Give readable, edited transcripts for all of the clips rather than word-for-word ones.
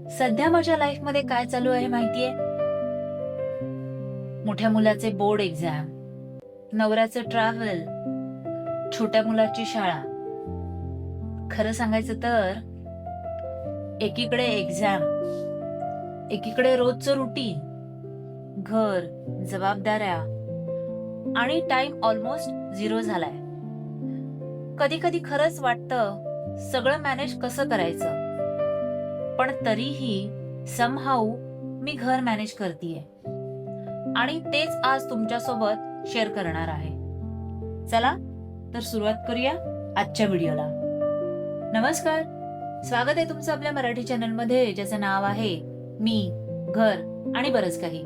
सध्या माझ्या लाईफ मध्ये काय चालू आहे माहितीये? मोठ्या मुलाचे बोर्ड एक्झाम, नवऱ्याचं ट्रॅव्हल, छोट्या मुलाची शाळा. खरं सांगायचं तर एकीकडे एक्झाम, एकीकडे रोजचं रुटीन, घर, जबाबदाऱ्या आणि टाइम ऑलमोस्ट झिरो झालाय. कधी कधी खरंच वाटतं सगळं मॅनेज कसं करायचं, पण तरीही समहाऊ मी घर मॅनेज करतेय आणि तेच आज तुमच्यासोबत शेअर करणार आहे. चला तर सुरुवात करूया आजच्या व्हिडिओला. नमस्कार, स्वागत आहे तुमचं आपल्या मराठी चॅनल मध्ये, ज्याचं नाव आहे मी, घर आणि बरंच काही.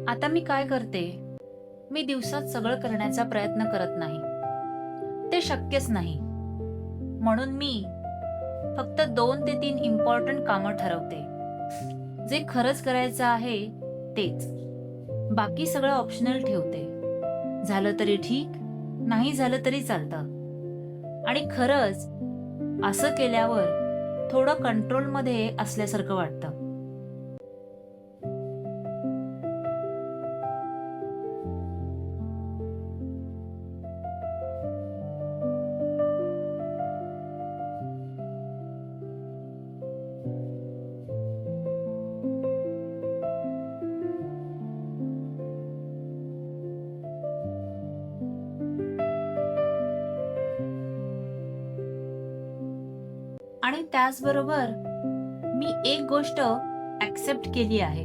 आता मी काय करते, मी दिवसात सगळं करण्याचा प्रयत्न करत नाही, ते शक्यच नाही. म्हणून मी फक्त 2 ते 3 इम्पॉर्टंट कामं ठरवते, जे खरंच करायचं आहे तेच. बाकी सगळं ऑप्शनल ठेवते. झालं तरी ठीक, नाही झालं तरी चालतं. आणि खरंच असं केल्यावर थोडं कंट्रोलमध्ये असल्यासारखं वाटतं. आणि त्याचबरोबर मी एक गोष्ट ऍक्सेप्ट केली आहे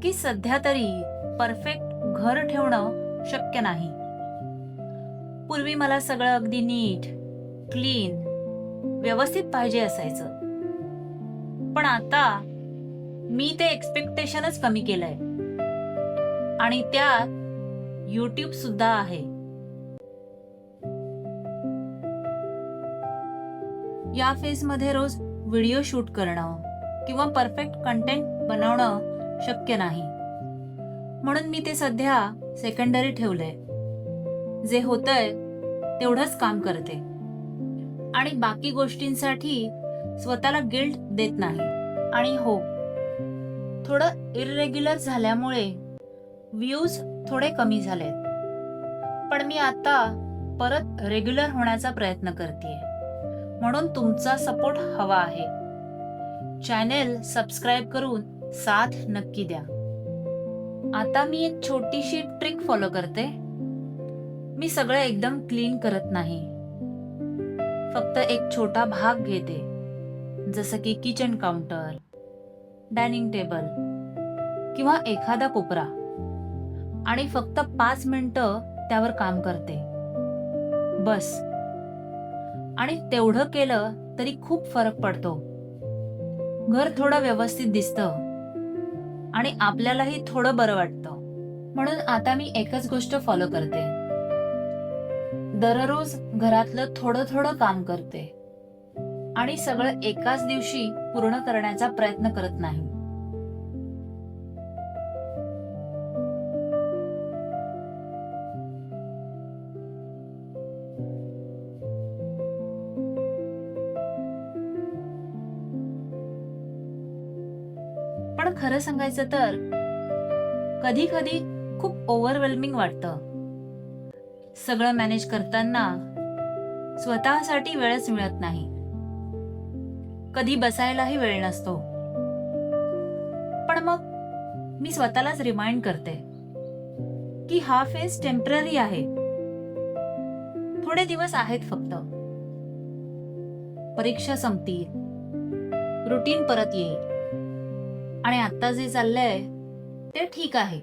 की सध्या तरी परफेक्ट घर ठेवणं शक्य नाही. पूर्वी मला सगळं अगदी नीट, क्लीन, व्यवस्थित पाहिजे असायचं, पण आता मी ते एक्सपेक्टेशनच कमी केलंय. आणि त्यात YouTube सुद्धा आहे. या फेजमध्ये रोज व्हिडिओ शूट करणं किंवा परफेक्ट कंटेंट बनवणं शक्य नाही. म्हणून मी ते सध्या सेकंडरी ठेवलंय. जे होतंय तेवढंच काम करते आणि बाकी गोष्टींसाठी स्वतःला गिल्ट देत नाही. आणि हो, थोडं इररेग्युलर झाल्यामुळे व्ह्यूज थोडे कमी झालेत, पण मी आता परत रेग्युलर होण्याचा प्रयत्न करतेय. म्हणून तुमचा सपोर्ट हवा आहे. चॅनेल सबस्क्राईब करून साथ नक्की द्या. आता मी एक छोटीशी ट्रिक फॉलो करते. मी सगळं एकदम क्लीन करत नाही, फक्त एक छोटा भाग घेते, जसं की किचन काउंटर, डायनिंग टेबल किंवा एखादा कोपरा, आणि फक्त 5 मिनिटं त्यावर काम करते, बस. आणि तेवढं केलं तरी खूप फरक पडतो. घर थोडं व्यवस्थित दिसतं आणि आपल्यालाही थोडं बरं वाटतं. म्हणून आता मी एकच गोष्ट फॉलो करते. दररोज घरातलं थोडं थोडं काम करते आणि सगळं एकाच दिवशी पूर्ण करण्याचा प्रयत्न करत नाही. पण खरं सांगायचं तर कधी कधी खूप ओव्हरवेल्मिंग वाटतं. सगळं मॅनेज करताना स्वतःसाठी वेळच मिळत नाही. कधी बसायलाही वेळ नसतो. पण मग मी स्वतःलाच रिमाइंड करते की हा फेज टेम्पररी आहे. थोडे दिवस आहेत फक्त. परीक्षा संपतील, रुटीन परत येईल आणि आता जे चाललंय ते ठीक आहे.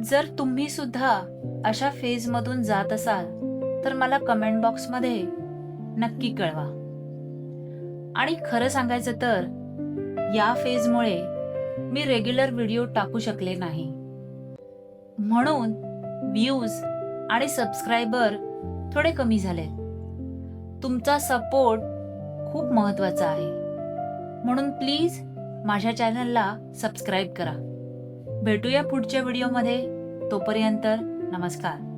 जर तुम्ही सुद्धा अशा फेज मधून जात असाल तर मला कमेंट बॉक्स मध्ये नक्की कळवा. आणि खरं सांगायचं तर या फेजमुळे मी रेग्युलर व्हिडिओ टाकू शकले नाही, म्हणून व्ह्यूज आणि सबस्क्रायबर थोडे कमी झाले. तुमचा सपोर्ट खूप महत्त्वाचं आहे. म्हणून प्लीज माझ्या चॅनलला सबस्क्राईब करा. भेटूया पुढच्या व्हिडिओमध्ये. तोपर्यंत नमस्कार.